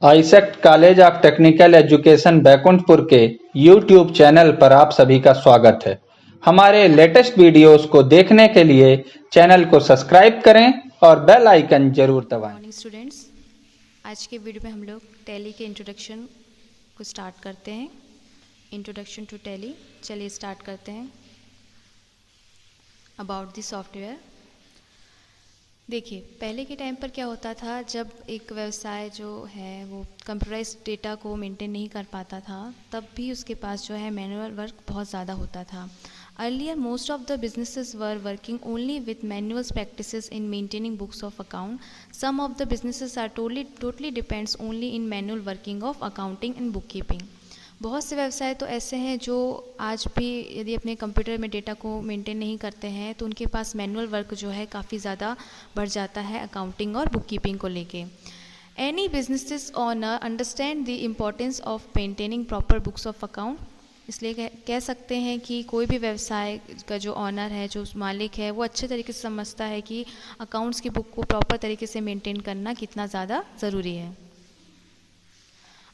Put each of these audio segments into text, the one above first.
AISECT college of technical education Baikunthpur के YouTube channel पर आप सभी का स्वागत है। हमारे लेटेस्ट वीडियोस को देखने के लिए चैनल को सब्सक्राइब करें और बेल आइकन जरूर दबाएं। मॉर्निंग स्टूडेंट्स, आज के वीडियो में हम लोग टैली के इंट्रोडक्शन को स्टार्ट करते हैं। इंट्रोडक्शन टू टैली, चलिए स्टार्ट करते हैं। अबाउट द सॉफ्टवेयर, देखिए पहले के टाइम पर क्या होता था, जब एक व्यवसाय जो है वो कंप्यूटराइज्ड डेटा को मेंटेन नहीं कर पाता था, तब भी उसके पास जो है मैनुअल वर्क बहुत ज़्यादा होता था। Earlier, most of the businesses were working only with manual practices in maintaining books of account. Some of the businesses are totally depends only in manual working of accounting and bookkeeping. बहुत से व्यवसाय तो ऐसे हैं जो आज भी यदि अपने कंप्यूटर में डेटा को मेंटेन नहीं करते हैं तो उनके पास मैनुअल वर्क जो है काफ़ी ज़्यादा बढ़ जाता है अकाउंटिंग और बुककीपिंग को लेके। Any businesses owner understand the importance of maintaining proper books of account. इसलिए कह सकते हैं कि कोई भी व्यवसाय का जो ऑनर है, जो मालिक है, वो अच्छे तरीके से समझता है कि अकाउंट्स की बुक को प्रॉपर तरीके से मेंटेन करना कितना ज़्यादा ज़रूरी है।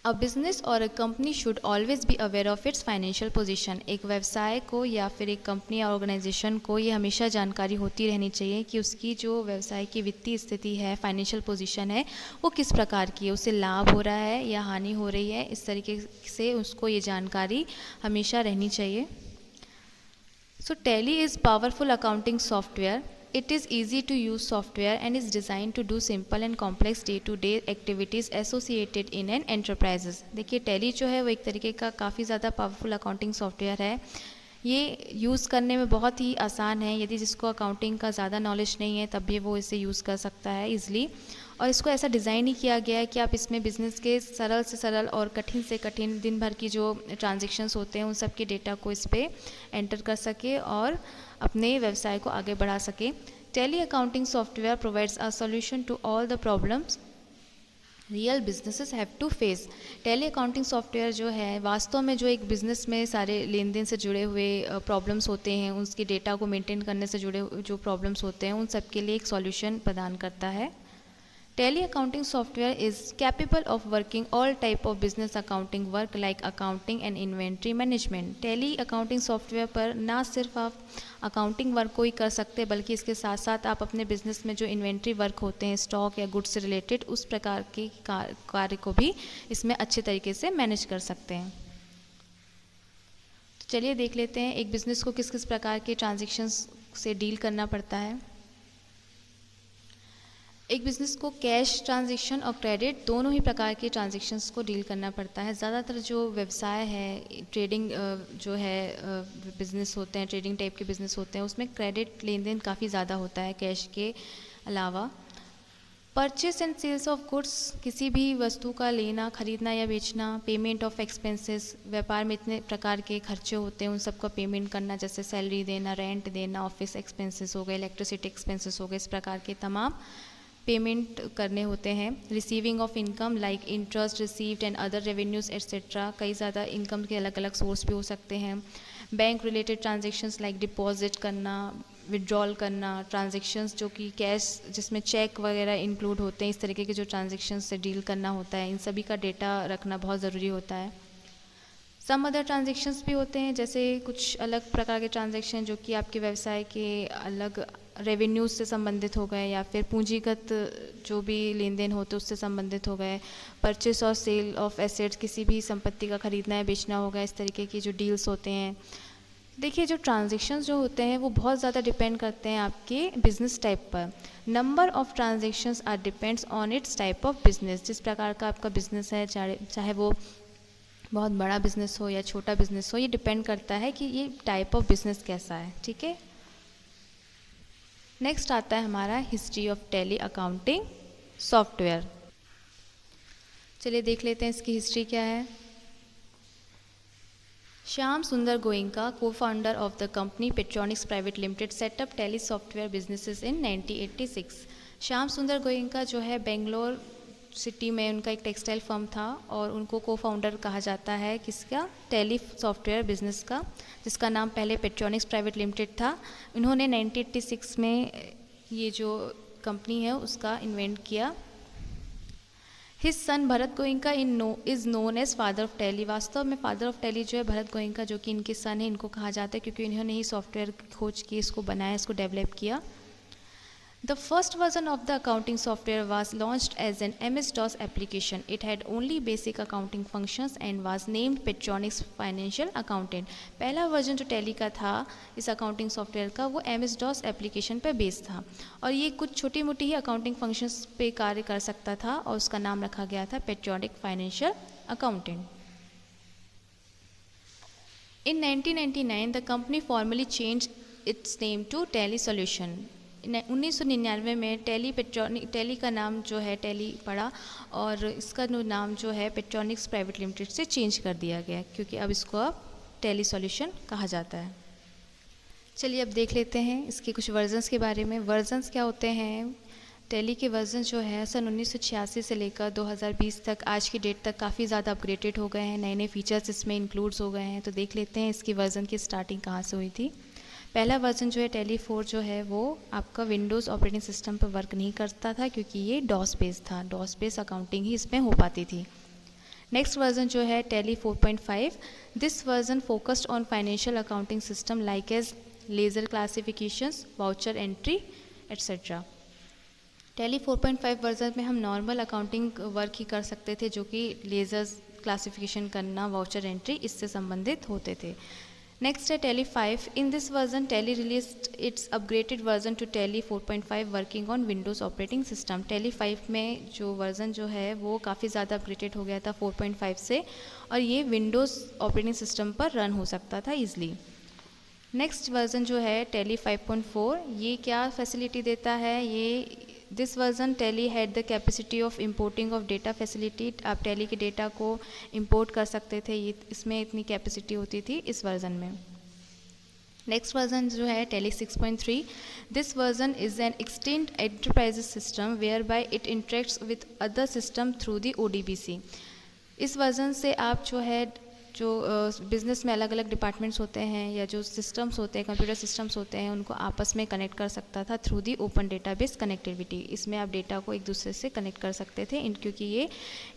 अ बिजनेस और a company should always be aware of its financial position. एक व्यवसाय को या फिर एक कंपनी या ऑर्गेनाइजेशन को ये हमेशा जानकारी होती रहनी चाहिए कि उसकी जो व्यवसाय की वित्तीय स्थिति है, फाइनेंशियल पोजीशन है, वो किस प्रकार की है, उसे लाभ हो रहा है या हानि हो रही है, इस तरीके से उसको ये जानकारी हमेशा रहनी चाहिए। So Tally is powerful accounting software. It is easy to use software and is designed to do simple and complex day-to-day activities associated in an enterprises. देखिए टैली जो है वो एक तरीके का काफ़ी ज़्यादा पावरफुल अकाउंटिंग सॉफ्टवेयर है। ये यूज़ करने में बहुत ही आसान है। यदि जिसको अकाउंटिंग का ज़्यादा नॉलेज नहीं है तब भी वो इसे यूज़ कर सकता है ईज़िली। और इसको ऐसा डिज़ाइन ही किया गया है कि आप इसमें बिज़नेस के सरल से सरल और कठिन से कठिन दिन भर की जो ट्रांजेक्शन्स होते हैं उन सब के डेटा को इस पर एंटर कर सके और अपने व्यवसाय को आगे बढ़ा सके। Tally accounting software provides a solution to all the problems real businesses have to face. Tally accounting software जो है वास्तव में जो एक बिज़नेस में सारे लेन देन से जुड़े हुए प्रॉब्लम्स होते हैं, उसकी डेटा को मेंटेन करने से जुड़े जो प्रॉब्लम्स होते हैं, उन सब के लिए एक सॉल्यूशन प्रदान करता है। Tally accounting software is capable of working all type of business accounting work like accounting and inventory management. Tally accounting software पर ना सिर्फ आप अकाउंटिंग वर्क को ही कर सकते बल्कि इसके साथ साथ आप अपने बिजनेस में जो इन्वेंट्री वर्क होते हैं, स्टॉक या गुड्स से रिलेटेड, उस प्रकार के कार्य को भी इसमें अच्छे तरीके से मैनेज कर सकते हैं। तो चलिए देख लेते हैं एक बिज़नेस को किस किस प्रकार के ट्रांजेक्शन्स से डील करना पड़ता है। एक बिज़नेस को कैश ट्रांजैक्शन और क्रेडिट दोनों ही प्रकार के ट्रांजैक्शंस को डील करना पड़ता है। ज़्यादातर जो व्यवसाय है, ट्रेडिंग जो है बिज़नेस होते हैं, ट्रेडिंग टाइप के बिज़नेस होते हैं, उसमें क्रेडिट लेन देन काफ़ी ज़्यादा होता है कैश के अलावा। Purchase and sales of goods, किसी भी वस्तु का लेना, खरीदना या बेचना। पेमेंट ऑफ एक्सपेंसेस, व्यापार में इतने प्रकार के खर्चे होते हैं, उन सब का पेमेंट करना, जैसे सैलरी देना, रेंट देना, ऑफिस एक्सपेंसेस हो गए, इलेक्ट्रिसिटी एक्सपेंसेस हो गए, इस प्रकार के तमाम पेमेंट करने होते हैं। Receiving of income like interest received and other revenues etcetera, कई ज़्यादा इनकम के अलग अलग सोर्स भी हो सकते हैं। Bank related transactions like deposit करना, विड्रॉल करना, ट्रांजेक्शन्स जो कि कैश जिसमें चेक वगैरह इंक्लूड होते हैं, इस तरीके के जो ट्रांजेक्शन्स से डील करना होता है, इन सभी का डेटा रखना बहुत ज़रूरी होता है। सम अदर ट्रांजेक्शन्स भी होते हैं, जैसे कुछ अलग प्रकार के ट्रांजेक्शन जो कि आपके व्यवसाय के अलग रेवेन्यूज से संबंधित हो गए या फिर पूंजीगत जो भी लेन देन होते उससे संबंधित हो गए। परचेस और सेल ऑफ एसेट्स, किसी भी संपत्ति का खरीदना या बेचना होगा, इस तरीके की जो डील्स होते हैं। देखिए जो ट्रांजेक्शन्स जो होते हैं वो बहुत ज़्यादा डिपेंड करते हैं आपके बिजनेस टाइप पर। Number of transactions are depends on its type of business. जिस प्रकार का आपका बिजनेस है, चाहे वो बहुत बड़ा बिजनेस हो या छोटा बिजनेस हो, ये डिपेंड करता है कि ये टाइप ऑफ बिजनेस कैसा है। ठीक है, नेक्स्ट आता है हमारा history of tally accounting software. चलिए देख लेते हैं इसकी हिस्ट्री क्या है। Shyam Sundar Goenka, cofounder of the company Peutronics private limited, setup Tally software businesses in 1986। Shyam Sundar Goenka जो है बेंगलोर सिटी में उनका एक टेक्सटाइल फर्म था और उनको को फाउंडर कहा जाता है किसका, टैली सॉफ्टवेयर बिजनेस का, जिसका नाम पहले पेट्रॉनिक्स प्राइवेट लिमिटेड था। इन्होंने 1986 में ये जो कंपनी है उसका इन्वेंट किया। His son Bharat Goenka is known as father of Tally. वास्तव में फादर ऑफ टैली जो है भरत गोइंका, जो कि इनके सन है, इनको कहा जाता है क्योंकि इन्होंने ही सॉफ्टवेयर खोज की, इसको बनाया, इसको डेवलप किया। The first version of the accounting software was launched as an MS-DOS application. It had only basic accounting functions and was named Petronics Financial Accountant. पहला वर्जन जो टैली का था इस अकाउंटिंग सॉफ्टवेयर का, वो MS-DOS एप्लीकेशन पे based था और ये कुछ छोटी मोटी ही अकाउंटिंग फंक्शंस पे कार्य कर सकता था और उसका नाम रखा गया था पेट्रोनिक financial accountant. In 1999, the company formally changed its name to Tally Solution. 1999 में टैली का नाम जो है टैली पड़ा और इसका नाम जो है पेट्रोनिक्स प्राइवेट लिमिटेड से चेंज कर दिया गया क्योंकि अब इसको अब टैली सॉल्यूशन कहा जाता है। चलिए अब देख लेते हैं इसके कुछ वर्जन्स के बारे में। वर्जन्स क्या होते हैं? टैली के वर्जन जो है सन 1986 से लेकर 2020 तक, आज की डेट तक काफ़ी ज़्यादा अपग्रेडेड हो गए हैं, नए नए फीचर्स इसमें इंक्लूड्स हो गए हैं। तो देख लेते हैं इसकी वर्जन की स्टार्टिंग कहाँ से हुई थी। पहला वर्जन जो है टैली 4 जो है वो आपका विंडोज़ ऑपरेटिंग सिस्टम पर वर्क नहीं करता था क्योंकि ये डॉस बेस्ड था, डॉस बेस्ड अकाउंटिंग ही इसमें हो पाती थी। नेक्स्ट वर्जन जो है Tally 4.5, this version focused on financial accounting system like as ledger classifications, voucher entry etcetera. Tally 4.5 version में हम नॉर्मल अकाउंटिंग वर्क ही कर सकते थे जो कि लेजर्स क्लासिफिकेशन करना, वाउचर एंट्री इससे संबंधित होते थे। नेक्स्ट है tally 5। In this version tally released it's upgraded version two tally 4.5 working on Windows operating system. Tally 5 में जो वर्जन जो है वो काफ़ी ज़्यादा अपग्रेडेड हो गया था 4.5 से और ये विंडोज़ ऑपरेटिंग सिस्टम पर रन हो सकता था ईजिली। नेक्स्ट वर्जन जो है टैली 5.4, ये क्या फैसिलिटी देता है? ये this version tally had the capacity of importing of data facility. आप टैली के डेटा को इंपोर्ट कर सकते थे, ये इसमें इतनी कैपेसिटी होती थी इस वर्जन में। नेक्स्ट वर्जन जो है Tally 6.3, this version is an extend enterprise system where by it interacts with other system through the ODBC। इस वर्जन से आप जो बिज़नेस में अलग अलग डिपार्टमेंट्स होते हैं या जो सिस्टम्स होते हैं, कंप्यूटर सिस्टम्स होते हैं, उनको आपस में कनेक्ट कर सकता था through the open database connectivity. इसमें आप डेटा को एक दूसरे से कनेक्ट कर सकते थे क्योंकि ये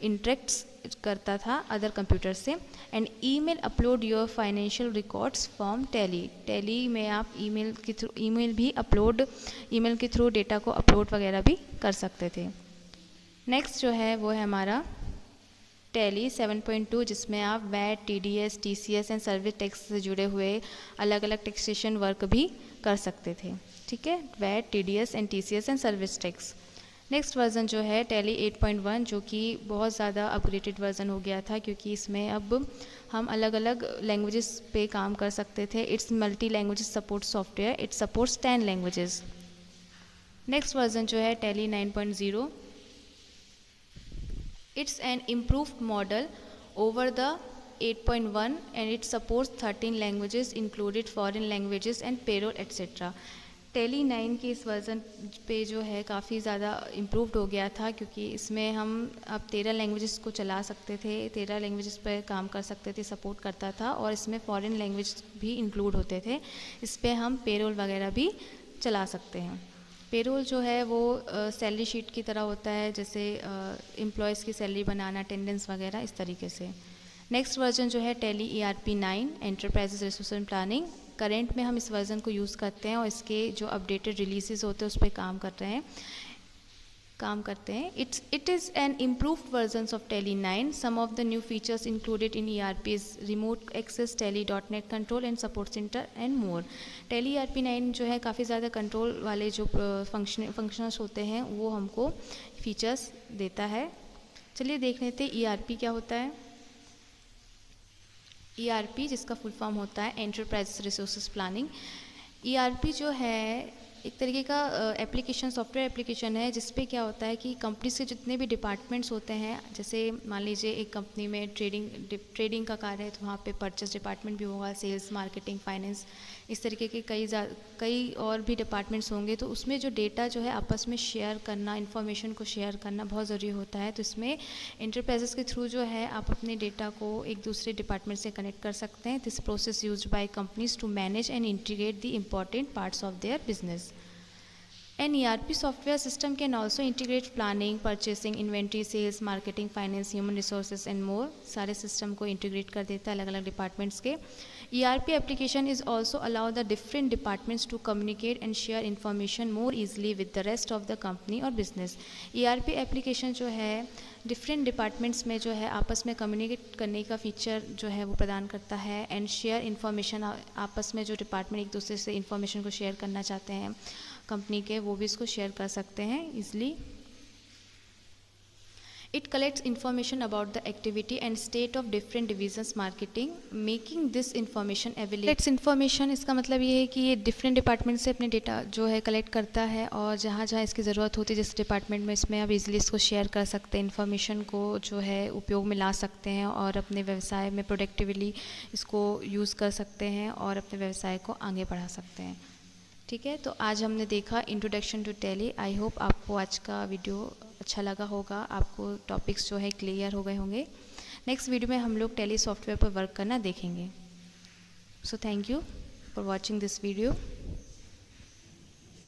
इंटरेक्ट्स करता था अदर कंप्यूटर से। And email upload your financial records from tally. Tally में आप ईमेल के थ्रू डेटा को अपलोड वगैरह भी कर सकते थे। नेक्स्ट जो है वो है हमारा टैली 7.2, जिसमें आप VAT, TDS, TCS and service tax से जुड़े हुए अलग अलग टैक्सेशन वर्क भी कर सकते थे। ठीक है, VAT, TDS and TCS and service tax. Next version जो है टैली 8.1, जो कि बहुत ज़्यादा अपग्रेडेड वर्जन हो गया था क्योंकि इसमें अब हम अलग अलग लैंग्वेजेस पे काम कर सकते थे। It's multi language support software, it supports 10 languages. Next version जो है tally 9.0, it's an improved model over the 8.1 and it supports 13 languages included foreign languages and payroll etc. Tally 9 की इस वर्जन पे जो है काफ़ी ज़्यादा इम्प्रूव्ड हो गया था क्योंकि इसमें हम अब 13 लैंग्वेजेस को चला सकते थे, 13 लैंग्वेजेस पर काम कर सकते थे, सपोर्ट करता था और इसमें फॉरेन लैंग्वेज भी इंक्लूड होते थे। इस पर हम पेरोल वगैरह भी चला सकते हैं। पेरोल जो है वो सैलरी शीट की तरह होता है, जैसे एम्प्लॉयज़ की सैलरी बनाना, अटेंडेंस वगैरह इस तरीके से। नेक्स्ट वर्जन जो है tally ERP 9 enterprise resource planning. Current में हम इस वर्जन को यूज़ करते हैं और इसके जो अपडेटेड रिलीजेस होते हैं उस पर काम करते हैं। It is an improved versions of Tally 9. Some of the new features included in ERP is remote access, Tally.net control and support center and more. Tally ERP 9 जो है काफ़ी ज़्यादा कंट्रोल वाले जो फंक्शंस होते हैं वो हमको फीचर्स देता है। चलिए देख लेते हैं ERP क्या होता है। ERP जिसका फुल फॉर्म होता है एंटरप्राइज रिसोर्स प्लानिंग। ERP जो है एक तरीके का एप्लीकेशन, सॉफ्टवेयर एप्लीकेशन है जिसपे क्या होता है कि कंपनी से जितने भी डिपार्टमेंट्स होते हैं, जैसे मान लीजिए एक कंपनी में ट्रेडिंग का कार्य है तो वहाँ पे परचेस डिपार्टमेंट भी होगा, सेल्स, मार्केटिंग, फाइनेंस, इस तरीके के कई और भी डिपार्टमेंट्स होंगे। तो उसमें जो डेटा जो है आपस में शेयर करना, इन्फॉर्मेशन को शेयर करना बहुत ज़रूरी होता है। तो इसमें एंटरप्राइजेस के थ्रू जो है आप अपने डेटा को एक दूसरे डिपार्टमेंट से कनेक्ट कर सकते हैं। This process used by companies to manage and integrate the important parts of their business. An ERP software system can also integrate planning, purchasing, inventory, sales, marketing, finance, human resources and more. सारे system को integrate कर देता है अलग अलग departments के. ERP application is also allow the different departments to communicate and share information more easily with the rest of the company or business. ERP application जो है डिफरेंट डिपार्टमेंट्स में जो है आपस में कम्युनिकेट करने का फीचर जो है वो प्रदान करता है. एंड शेयर इन्फॉर्मेशन, आपस में जो डिपार्टमेंट एक दूसरे से इन्फॉर्मेशन को शेयर करना चाहते हैं कंपनी के, वो भी इसको शेयर कर सकते हैं easily. It collects information about the activity and state of different divisions marketing, making this information available. Collects information इसका मतलब ये है कि ये डिफरेंट डिपार्टमेंट से अपने डेटा जो है कलेक्ट करता है और जहाँ जहाँ इसकी ज़रूरत होती है जिस डिपार्टमेंट में, इसमें आप इजीली इसको शेयर कर सकते हैं, इन्फॉर्मेशन को जो है उपयोग में ला सकते हैं और अपने व्यवसाय में प्रोडक्टिवली इसको यूज़ कर सकते हैं और अपने व्यवसाय को आगे बढ़ा सकते हैं. ठीक है, तो आज हमने देखा introduction to Tally. I hope आपको आज का वीडियो अच्छा लगा होगा, आपको टॉपिक्स जो है क्लियर हो गए होंगे. नेक्स्ट वीडियो में हम लोग टैली सॉफ्टवेयर पर वर्क करना देखेंगे. So thank you for watching this video.